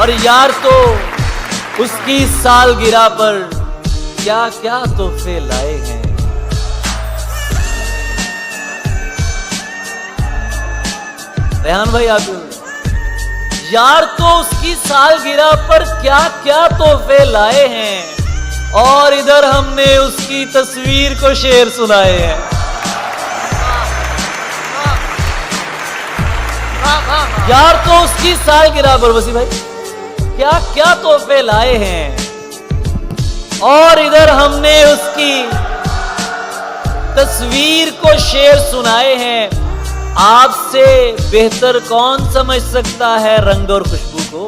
और यार तो उसकी सालगिरह पर क्या क्या तोहफे लाए हैं। रेहान भाई आप, यार तो उसकी सालगिरह पर क्या क्या तोहफे लाए हैं और इधर हमने उसकी तस्वीर को शेर सुनाए हैं। यार तो उसकी सालगिरह पर वसी भाई क्या क्या तोहफे लाए हैं और इधर हमने उसकी तस्वीर को शेर सुनाए हैं। आपसे बेहतर कौन समझ सकता है रंग और खुशबू को?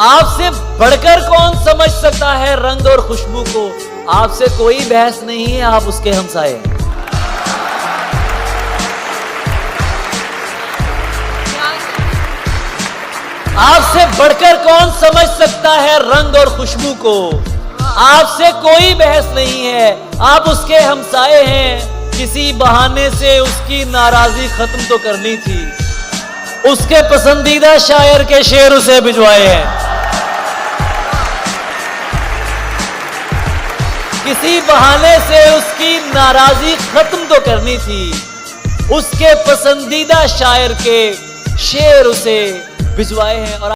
आपसे बढ़कर कौन समझ सकता है रंग और खुशबू को? आपसे कोई बहस नहीं है, आप उसके हमसाए हैं। आपसे बढ़कर कौन समझ सकता है रंग और खुशबू को? आपसे कोई बहस नहीं है, आप उसके हमसाए हैं। किसी बहाने से उसकी नाराजगी खत्म तो करनी थी, उसके पसंदीदा शायर के शेर उसे भिजवाए हैं। किसी बहाने से उसकी नाराजगी खत्म तो करनी थी, उसके पसंदीदा शायर के शेर उसे भिजवाए हैं। और